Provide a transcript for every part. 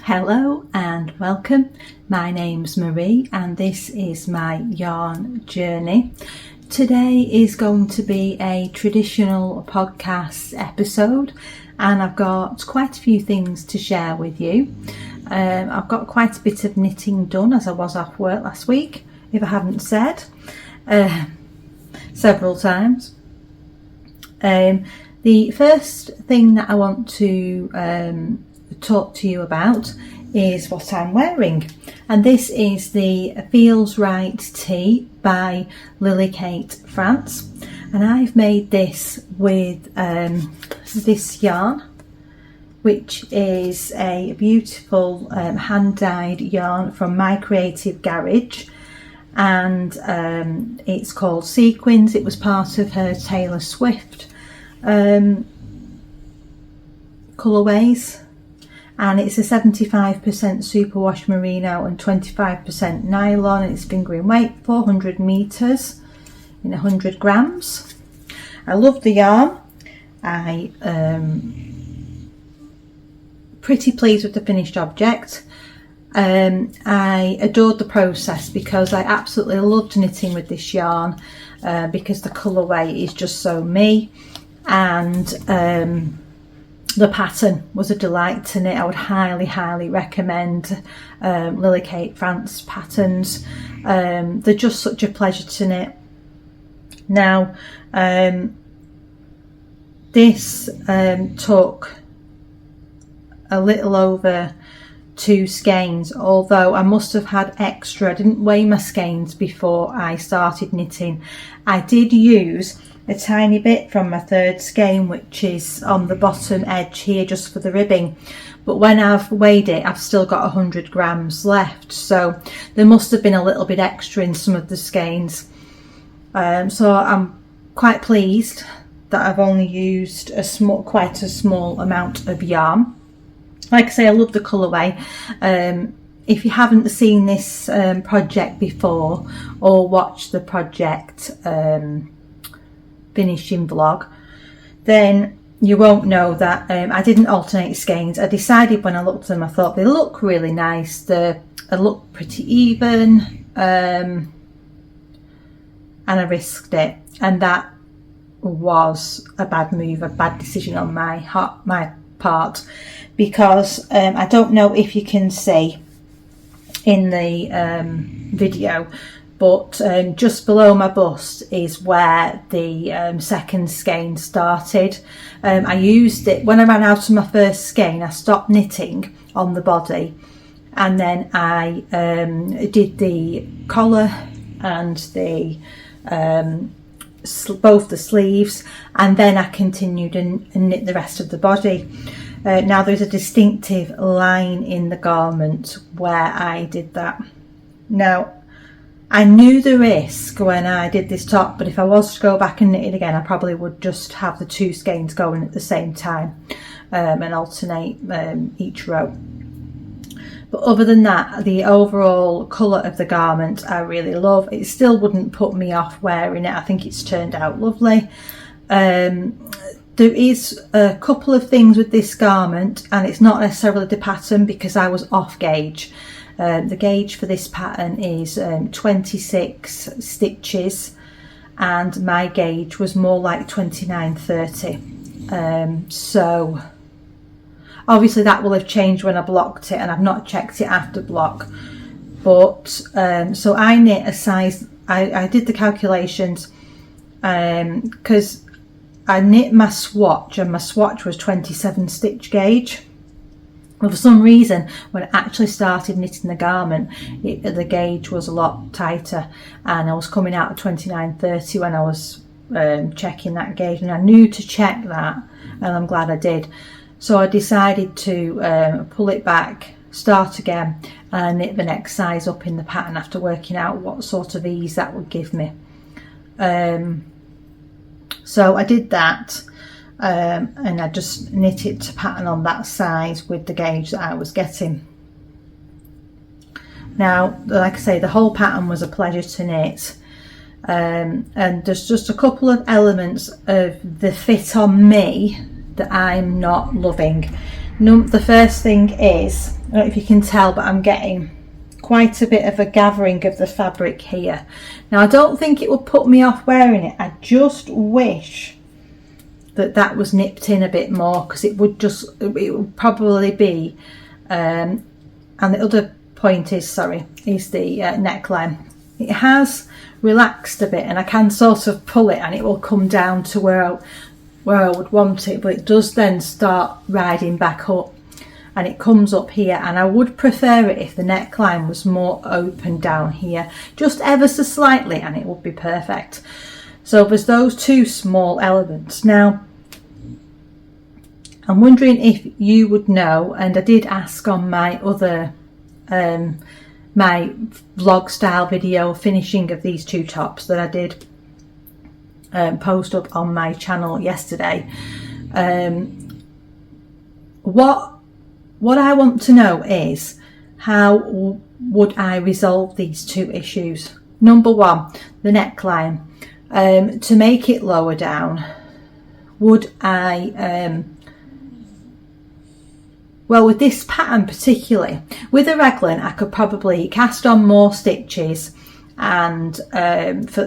Hello and welcome. My name's Marie and this is my yarn journey. Today is going to be a traditional podcast episode and I've got quite a few things to share with you. I've got quite a bit of knitting done as I was off work last week, if I haven't said, several times. The first thing that I want to talk to you about is what I'm wearing, and this is the Feels Right tee by Lily Kate France, and I've made this with this yarn, which is a beautiful hand-dyed yarn from My Creative Garage, and it's called Sequins. It was part of her Taylor Swift colourways, and it's a 75% superwash merino and 25% nylon, and its fingering weight 400 meters in 100 grams. I love the yarn. I pretty pleased with the finished object. I adored the process because I absolutely loved knitting with this yarn because the colourway is just so me, and the pattern was a delight to knit. I would highly recommend Lily Kate France patterns. They're just such a pleasure to knit. Now this took a little over 2 skeins, although I must have had extra. I didn't weigh my skeins before I started knitting. I did use a tiny bit from my third skein, which is on the bottom edge here just for the ribbing, but when I've weighed it I've still got 100 grams left, so there must have been a little bit extra in some of the skeins. So I'm quite pleased that I've only used quite a small amount of yarn. Like I say, I love the colourway. If you haven't seen this project before or watched the project finishing vlog, then you won't know that I didn't alternate skeins. I decided when I looked at them, I thought they look really nice, they look pretty even, and I risked it, and that was a bad move, a bad decision on my part, because I don't know if you can see in the video, but just below my bust is where the second skein started. I used it when I ran out of my first skein. I stopped knitting on the body, and then I did the collar and the both the sleeves, and then I continued and knit the rest of the body. Now there's a distinctive line in the garment where I did that. Now I knew the risk when I did this top, but if I was to go back and knit it again, I probably would just have the 2 skeins going at the same time and alternate each row. But other than that, the overall colour of the garment I really love. It still wouldn't put me off wearing it. I think it's turned out lovely. There is a couple of things with this garment, and it's not necessarily the pattern because I was off gauge. The gauge for this pattern is 26 stitches, and my gauge was more like 29-30. So obviously that will have changed when I blocked it, and I've not checked it after block. But so I knit a size, I did the calculations because I knit my swatch, and my swatch was 27 stitch gauge. Well, for some reason, when I actually started knitting the garment, the gauge was a lot tighter, and I was coming out at 29-30 when I was checking that gauge, and I knew to check that, and I'm glad I did. So I decided to pull it back, start again, and knit the next size up in the pattern after working out what sort of ease that would give me. So I did that. And I just knit it to pattern on that size with the gauge that I was getting. Now, like I say, the whole pattern was a pleasure to knit, and there's just a couple of elements of the fit on me that I'm not loving. The first thing is don't know if you can tell, but I'm getting quite a bit of a gathering of the fabric here. Now I don't think it will put me off wearing it. I just wish that that was nipped in a bit more, because it would probably be and the other point is, is the neckline. It has relaxed a bit, and I can sort of pull it and it will come down to where I would want it, but it does then start riding back up, and it comes up here, and I would prefer it if the neckline was more open down here, just ever so slightly, and it would be perfect. So there's those two small elements. Now I'm wondering if you would know, and I did ask on my other my vlog style video finishing of these two tops that I did post up on my channel yesterday. What I want to know is, how would I resolve these two issues? Number one, the neckline. To make it lower down, would I well, with this pattern particularly, with a raglan, I could probably cast on more stitches and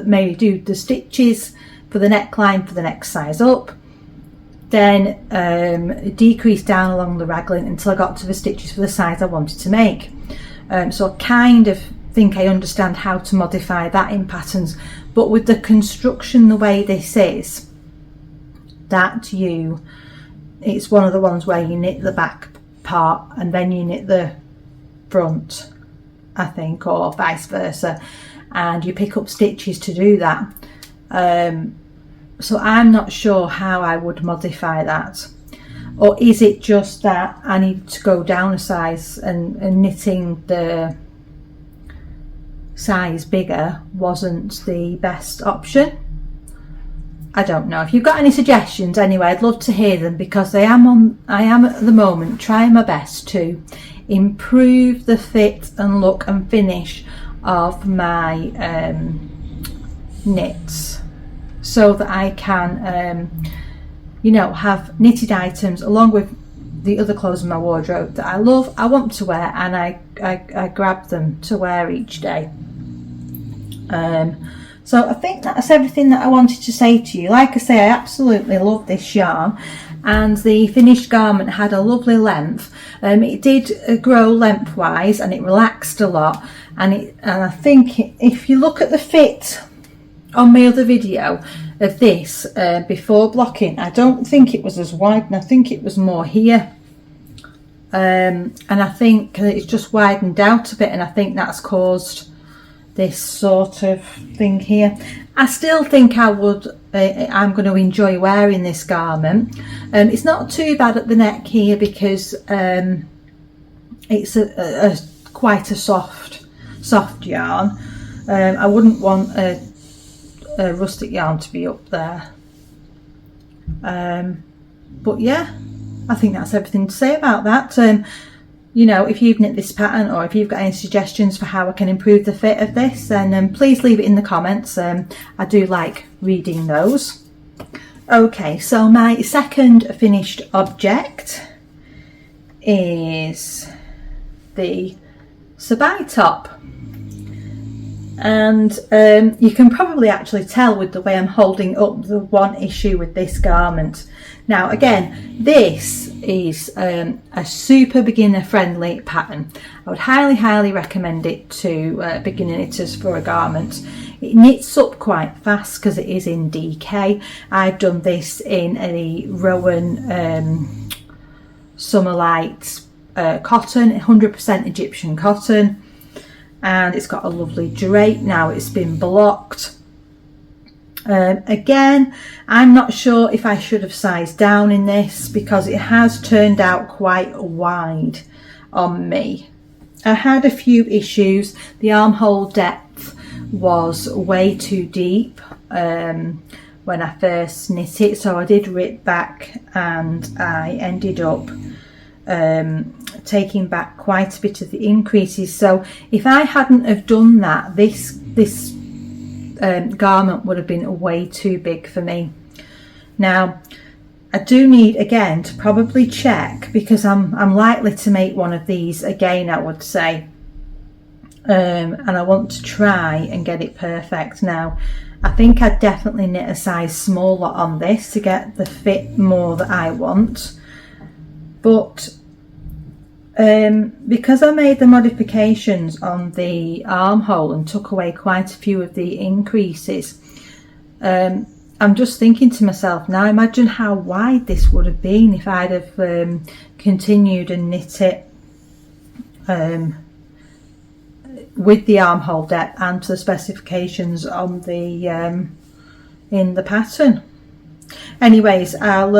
maybe do the stitches for the neckline for the next size up, then decrease down along the raglan until I got to the stitches for the size I wanted to make. So I kind of think I understand how to modify that in patterns, but with the construction the way this is, it's one of the ones where you knit the back part and then you knit the front, I think, or vice versa, and you pick up stitches to do that. So I'm not sure how I would modify that, or is it just that I need to go down a size and knitting the size bigger wasn't the best option? I don't know. If you've got any suggestions anyway, I'd love to hear them, because I am at the moment trying my best to improve the fit and look and finish of my knits, so that I can have knitted items along with the other clothes in my wardrobe that I love, I want to wear, and I grab them to wear each day. So I think that's everything that I wanted to say to you. Like I say, I absolutely love this yarn, and the finished garment had a lovely length. It did grow lengthwise, and it relaxed a lot, and I think if you look at the fit on my other video of this before blocking, I don't think it was as wide, and I think it was more here, and I think it's just widened out a bit, and I think that's caused this sort of thing here. I still think I'm going to enjoy wearing this garment. It's not too bad at the neck here, because it's quite a soft yarn. I wouldn't want a rustic yarn to be up there, but yeah, I think that's everything to say about that. If you've knit this pattern, or if you've got any suggestions for how I can improve the fit of this, then please leave it in the comments. I do like reading those. Okay, so my second finished object is the Sabai top, and you can probably actually tell with the way I'm holding up the one issue with this garment. Now again, this is a super beginner friendly pattern. I would highly recommend it to beginner knitters for a garment. It knits up quite fast because it is in DK. I've done this in a Rowan Summer Light cotton, 100% Egyptian cotton, and it's got a lovely drape. Now it's been blocked. Again, I'm not sure if I should have sized down in this, because it has turned out quite wide on me. I had a few issues. The armhole depth was way too deep when I first knit it, so I did rip back, and I ended up taking back quite a bit of the increases. So if I hadn't have done that, this garment would have been way too big for me. Now I do need again to probably check, because I'm likely to make one of these again, I would say, and I want to try and get it perfect. Now I think I'd definitely knit a size smaller on this to get the fit more that I want, but because I made the modifications on the armhole and took away quite a few of the increases, I'm just thinking to myself now, imagine how wide this would have been if I'd have continued and knit it with the armhole depth and to the specifications on the in the pattern. Anyways, I'll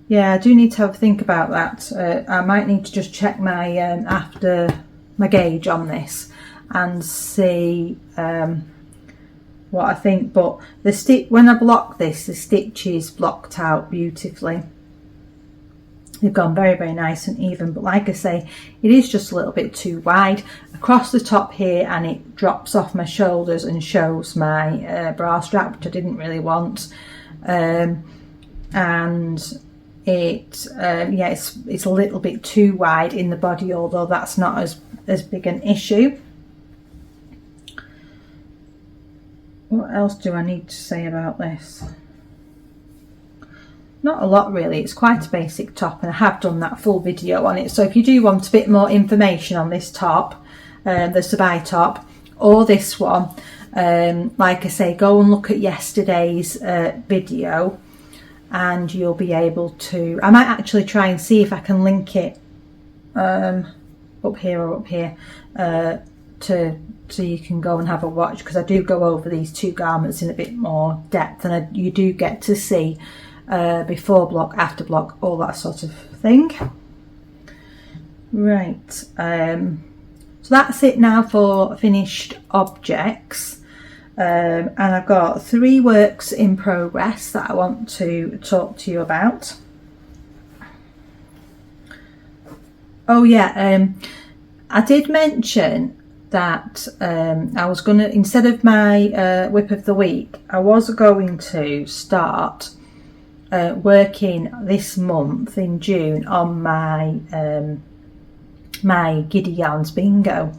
yeah, I do need to have a think about that. I might need to just check my after my gauge on this and see what I think, but the stitch, when I block this, the stitches blocked out beautifully. They've gone very, very nice and even, but like I say, it is just a little bit too wide across the top here, and it drops off my shoulders and shows my bra strap, which I didn't really want. And it yeah, it's a little bit too wide in the body, although that's not as big an issue. What else do I need to say about this? Not a lot really. It's quite a basic top, and I have done that full video on it, so if you do want a bit more information on this top, the Sabai top, or this one, like I say, go and look at yesterday's video and you'll be able to, I might actually try and see if I can link it up here or up here so you can go and have a watch, because I do go over these two garments in a bit more depth, and you do get to see before block, after block, all that sort of thing. Right, so that's it now for finished objects, and I've got 3 works in progress that I want to talk to you about. Oh yeah, I did mention that I was going to, instead of my whip of the week, I was going to start working this month in June on my my Giddy Yarns bingo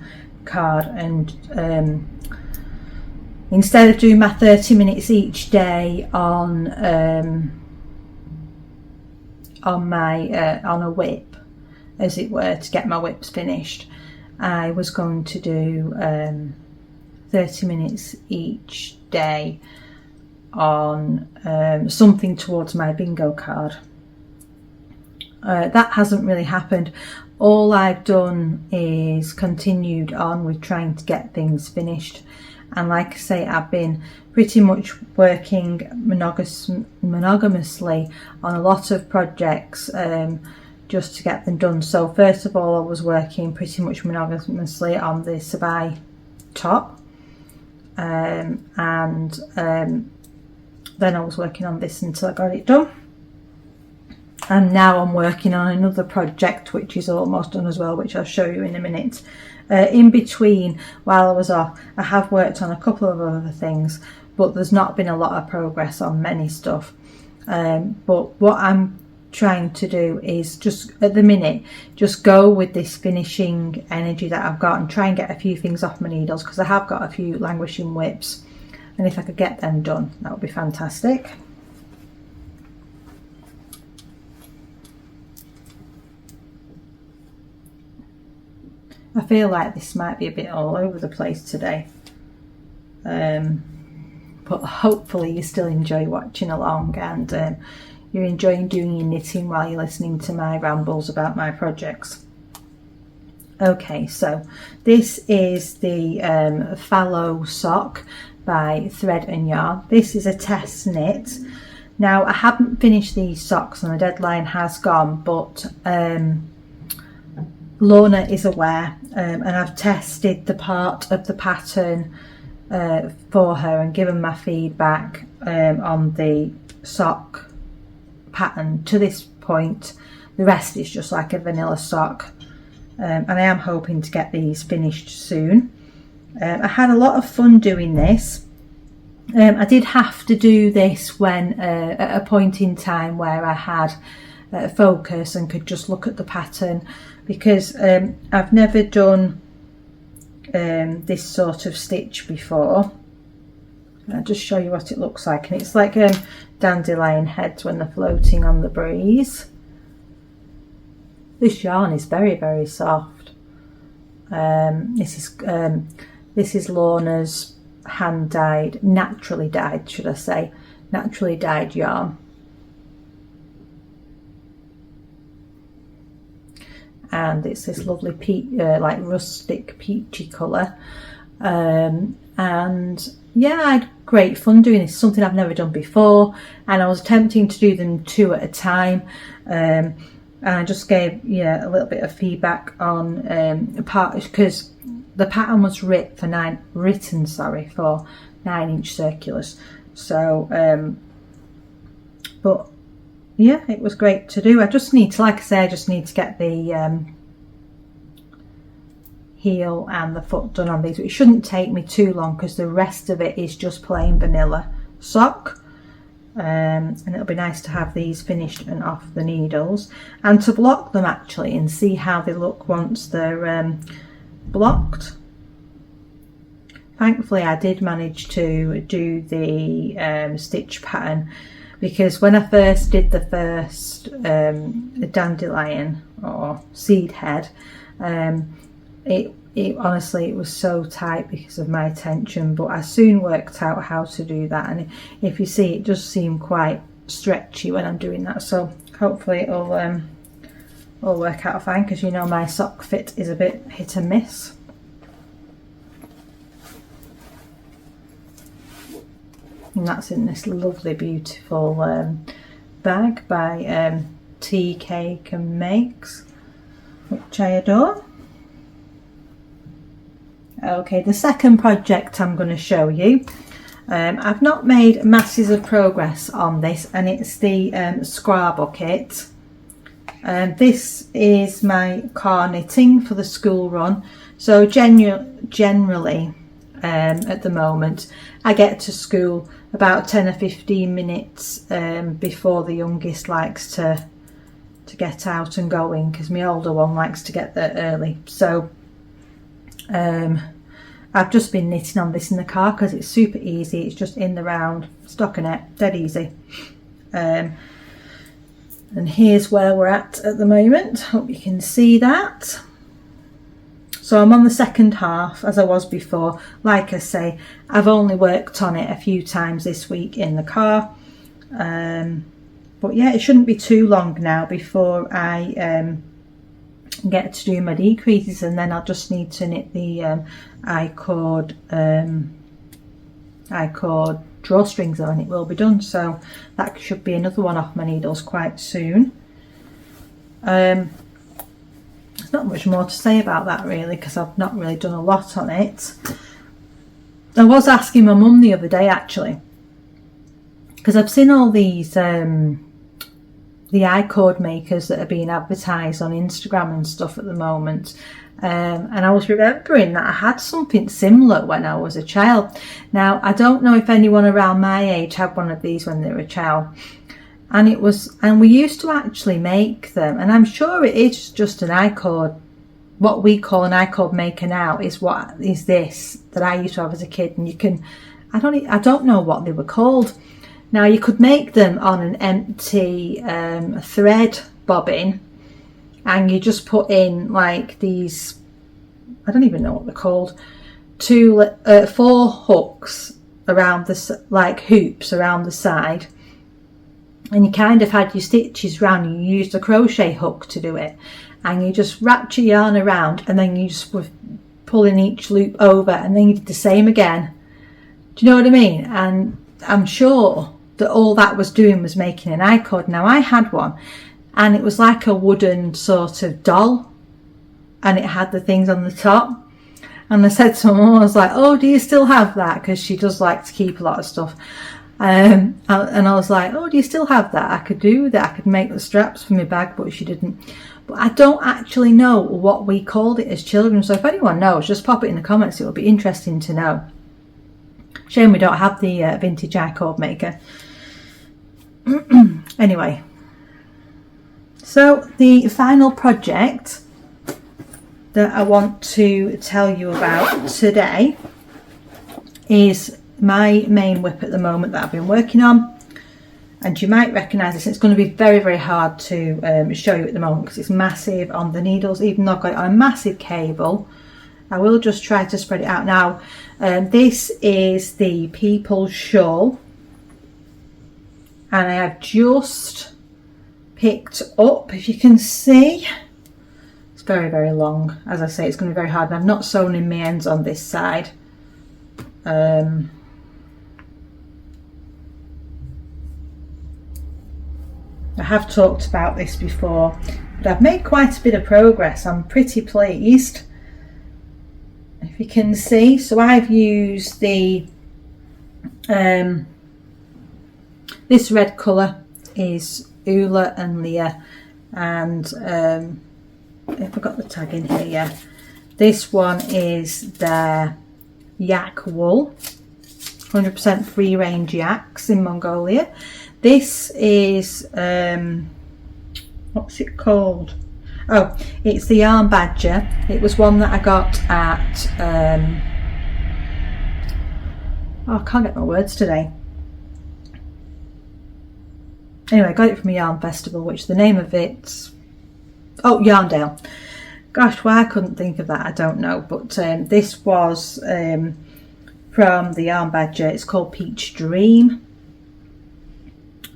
card, and instead of doing my 30 minutes each day on my on a whip, as it were, to get my whips finished, I was going to do 30 minutes each day on something towards my bingo card. That hasn't really happened. All I've done is continued on with trying to get things finished, and like I say, I've been pretty much working monogamously on a lot of projects just to get them done. So first of all, I was working pretty much monogamously on the Sabai top, and then I was working on this until I got it done, and now I'm working on another project which is almost done as well, which I'll show you in a minute. In between, while I was off, I have worked on a couple of other things, but there's not been a lot of progress on many stuff. But what I'm trying to do is just at the minute just go with this finishing energy that I've got and try and get a few things off my needles, because I have got a few languishing whips, and if I could get them done, that would be fantastic. I feel like this might be a bit all over the place today, but hopefully you still enjoy watching along, and you're enjoying doing your knitting while you're listening to my rambles about my projects. Okay, so this is the Fallow Sock by Thread and Yarn. This is a test knit. Now I haven't finished these socks and the deadline has gone, but Lorna is aware, and I've tested the part of the pattern for her and given my feedback on the sock pattern to this point. The rest is just like a vanilla sock, and I am hoping to get these finished soon. I had a lot of fun doing this. I did have to do this when at a point in time where I had focus and could just look at the pattern, because I've never done this sort of stitch before. I'll just show you what it looks like, and it's like dandelion heads when they're floating on the breeze. This yarn is very, very soft. This is Lorna's hand dyed, naturally dyed, should I say, naturally dyed yarn. And it's this lovely like rustic peachy colour, and yeah, I had great fun doing this. Something I've never done before, and I was attempting to do them 2 at a time, and I just gave a little bit of feedback on part, because the pattern was written for 9-inch circulars. So but yeah, it was great to do. I just need to, like I say, I just need to get the heel and the foot done on these. It shouldn't take me too long because the rest of it is just plain vanilla sock. And it'll be nice to have these finished and off the needles, and to block them actually and see how they look once they're blocked. Thankfully I did manage to do the stitch pattern, because when I first did the first dandelion or seed head, it honestly, it was so tight because of my tension, but I soon worked out how to do that, and if you see, it does seem quite stretchy when I'm doing that, so hopefully it'll work out fine, because you know my sock fit is a bit hit and miss. And that's in this lovely beautiful bag by Tea Cake and Makes, which I adore. Okay, the second project I'm going to show you, I've not made masses of progress on this, and it's the Skrabucket. This is my car knitting for the school run. So generally at the moment I get to school about 10 or 15 minutes before the youngest likes to get out and going, because my older one likes to get there early. So I've just been knitting on this in the car because it's super easy. It's just in the round stockinette, dead easy. And here's where we're at the moment. Hope you can see that. So I'm on the second half as I was before. Like I say, I've only worked on it a few times this week in the car. But yeah, it shouldn't be too long now before I get to do my decreases, and then I'll just need to knit the I-cord drawstrings on, and it will be done. So that should be another one off my needles quite soon. There's not much more to say about that really, because I've not really done a lot on it. I was asking my mum the other day actually, because I've seen all these the I-cord makers that are being advertised on Instagram and stuff at the moment, and I was remembering that I had something similar when I was a child. Now I don't know if anyone around my age had one of these when they were a child, and we used to actually make them, and I'm sure it is just an I-cord. What we call an I-cord maker now is this that I used to have as a kid, and you can, I don't know what they were called. Now you could make them on an empty thread bobbin, and you just put in like these, I don't even know what they're called, 4 hooks around like hoops around the side, and you kind of had your stitches round, and you used a crochet hook to do it, and you just wrapped your yarn around, and then you just were pulling each loop over, and then you did the same again. Do you know what I mean? And I'm sure that all that was doing was making an I-cord. Now I had one, and it was like a wooden sort of doll, and it had the things on the top, and I said to my mum, I was like, oh, do you still have that? Because she does like to keep a lot of stuff, and I was like, oh, do you still have that? I could do that, I could make the straps for my bag, but she didn't. But I don't actually know what we called it as children, so if anyone knows, just pop it in the comments. It will be interesting to know. Shame we don't have the vintage I-cord maker. Anyway, so the final project that I want to tell you about today is my main whip at the moment that I've been working on, and you might recognise this. It's going to be very, very hard to show you at the moment because it's massive on the needles. Even though I've got it on a massive cable, I will just try to spread it out now. This is the People's Shawl, and I have just picked up, if you can see, it's very, very long. As I say, it's going to be very hard, and I've not sewn in my ends on this side. I have talked about this before, but I've made quite a bit of progress. I'm pretty pleased, if you can see. So I've used the this red colour is Ula and Leah, and if I got the tag in here, yeah, this one is their yak wool, 100% free range yaks in Mongolia. This is what's it called? Oh, it's the Yarn Badger. It was one that I got at oh, I can't get my words today. Anyway, I got it from a yarn festival, which the name of it's, oh, Yarndale. Gosh, why I couldn't think of that, I don't know. But this was from the Yarn Badger. It's called Peach Dream,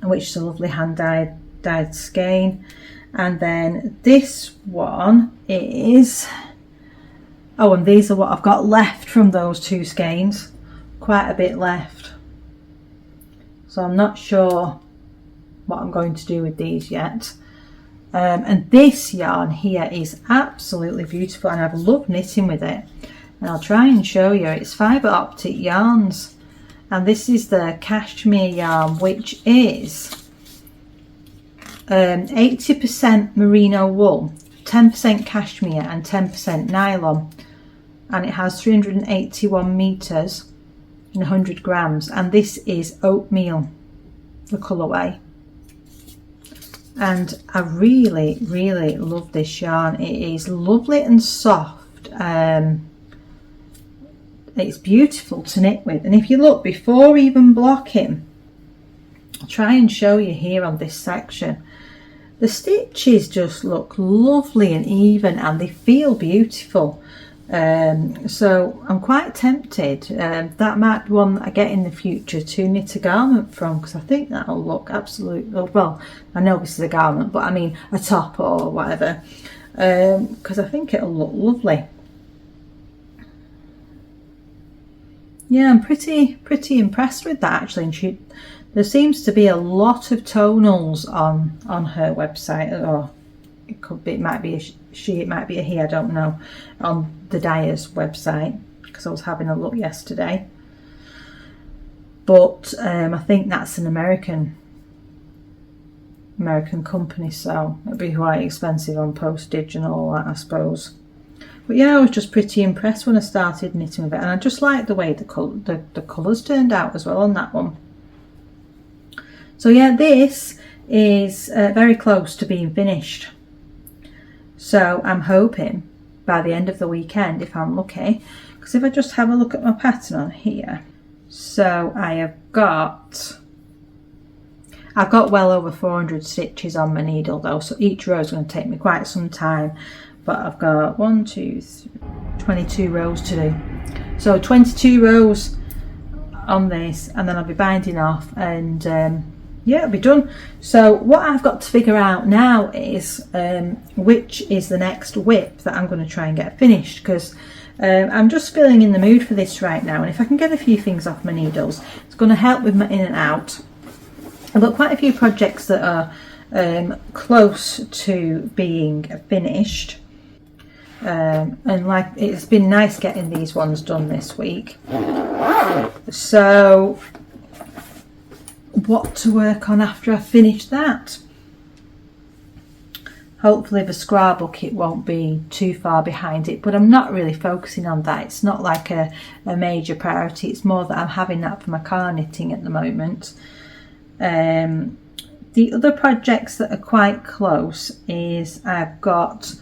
which is a lovely hand dyed skein. And then this one is, oh, and these are what I've got left from those two skeins. Quite a bit left. So I'm not sure what I'm going to do with these yet. And this yarn here is absolutely beautiful, and I've loved knitting with it. And I'll try and show you. It's Fibre Optic Yarns, and this is the cashmere yarn, which is 80% merino wool, 10% cashmere and 10% nylon, and it has 381 meters and 100 grams, and this is oatmeal, the colourway. And I really, really love this yarn. It is lovely and soft. It's beautiful to knit with. And if you look, before even blocking, I'll try and show you here on this section, the stitches just look lovely and even, and they feel beautiful. So I'm quite tempted. That might be one that I get in the future to knit a garment from, because I think that'll look absolutely, well, I know this is a garment, but I mean a top or whatever, because I think it'll look lovely. Yeah, I'm pretty impressed with that, actually. And there seems to be a lot of tonals on her website, or it could be, it might be a she, it might be a he, I don't know, on the dyer's website, because I was having a look yesterday. But I think that's an American company, so it'd be quite expensive on postage and all that, I suppose. But yeah, I was just pretty impressed when I started knitting with it, and I just like the way the colours turned out as well on that one. So yeah, this is very close to being finished. So I'm hoping by the end of the weekend, if I'm lucky, because if I just have a look at my pattern on here, so I've got well over 400 stitches on my needle though, so each row is going to take me quite some time, but I've got 22 rows to do. So 22 rows on this, and then I'll be binding off, and yeah, it'll be done. So what I've got to figure out now is which is the next whip that I'm going to try and get finished, because I'm just feeling in the mood for this right now, and if I can get a few things off my needles, it's going to help with my in and out. I've got quite a few projects that are close to being finished, and like, it's been nice getting these ones done this week. So what to work on after I finish that? hopefully the Skrabucket won't be too far behind it, but I'm not really focusing on that. It's not like a major priority. It's more that I'm having that for my car knitting at the moment. The other projects that are quite close is I've got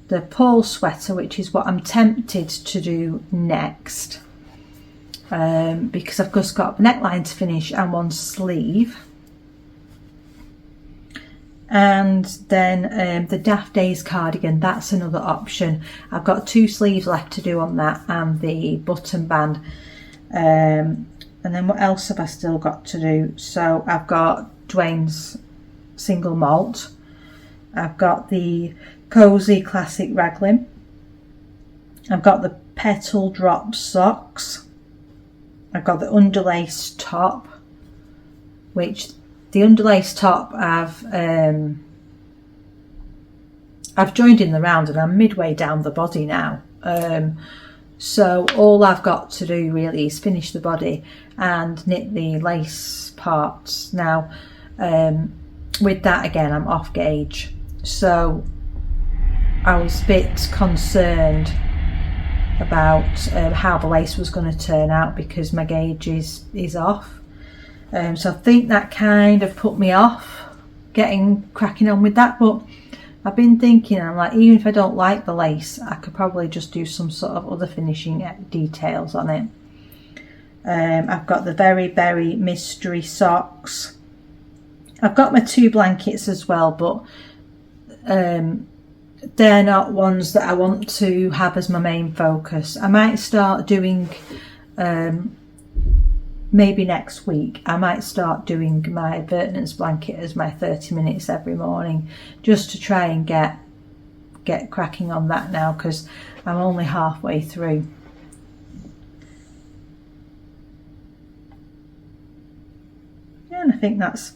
the Paul sweater, which is what I'm tempted to do next, because I've just got a neckline to finish and one sleeve. And then the Daft Days cardigan, that's another option. I've got 2 sleeves left to do on that and the button band. And then what else have I still got to do? So I've got Dwayne's single malt. I've got the Cozy Classic Raglan. I've got the Petal Drop socks. I've got the underlaced top, which the underlaced top I've joined in the round and I'm midway down the body now. So all I've got to do really is finish the body and knit the lace parts. Now with that again, I'm off gauge, so I was a bit concerned about how the lace was going to turn out because my gauge is off. So I think that kind of put me off getting cracking on with that, but I've been thinking, I'm like, even if I don't like the lace, I could probably just do some sort of other finishing details on it. I've got the Very Berry mystery socks. I've got my 2 blankets as well, but they're not ones that I want to have as my main focus. I might start doing, maybe next week, I might start doing my Vertnance blanket as my 30 minutes every morning, just to try and get cracking on that now, because I'm only halfway through. Yeah, and I think that's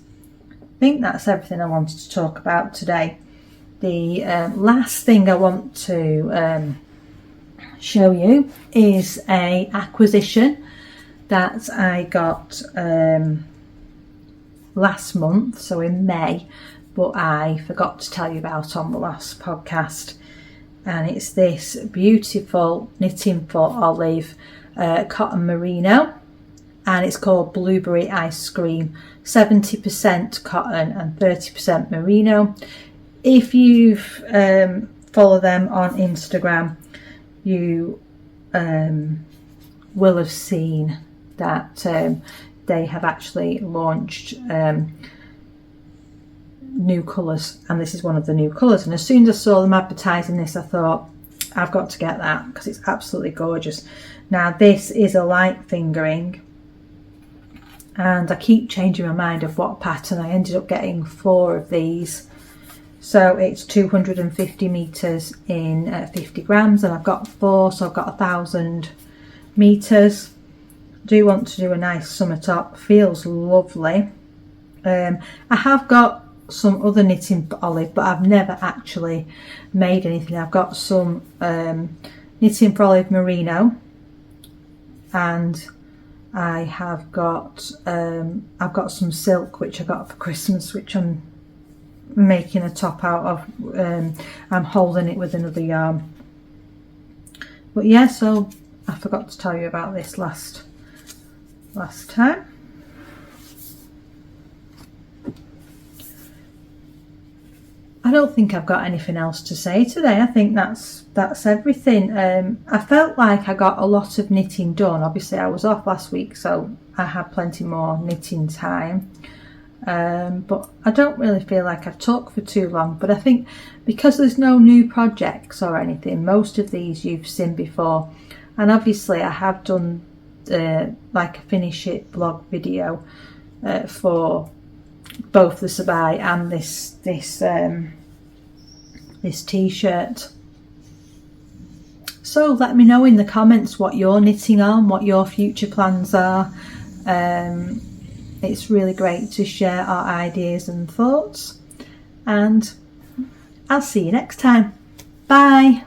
everything I wanted to talk about today. The last thing I want to show you is a acquisition that I got last month, so in May, but I forgot to tell you about on the last podcast. And it's this beautiful knitting for olive cotton merino, and it's called Blueberry Ice Cream, 70% cotton and 30% merino. If you've follow them on Instagram, you will have seen that they have actually launched new colours, and this is one of the new colours. And as soon as I saw them advertising this, I thought, I've got to get that because it's absolutely gorgeous. Now this is a light fingering, and I keep changing my mind of what pattern. I ended up getting 4 of these. So it's 250 meters in 50 grams, and I've got 4, so I've got 1,000 meters. Do want to do a nice summer top, feels lovely. I have got some other knitting for olive, but I've never actually made anything. I've got some knitting for olive merino, and I have got I've got some silk which I got for Christmas, which I'm making a top out of. I'm holding it with another yarn. But yeah, so I forgot to tell you about this last time. I don't think I've got anything else to say today. I think that's everything. I felt like I got a lot of knitting done. Obviously I was off last week, so I had plenty more knitting time. But I don't really feel like I've talked for too long, but I think because there's no new projects or anything, most of these you've seen before. And obviously I have done like a finish it blog video for both the Sabai and this t-shirt. So let me know in the comments what you're knitting on, what your future plans are. It's really great to share our ideas and thoughts, and I'll see you next time. Bye.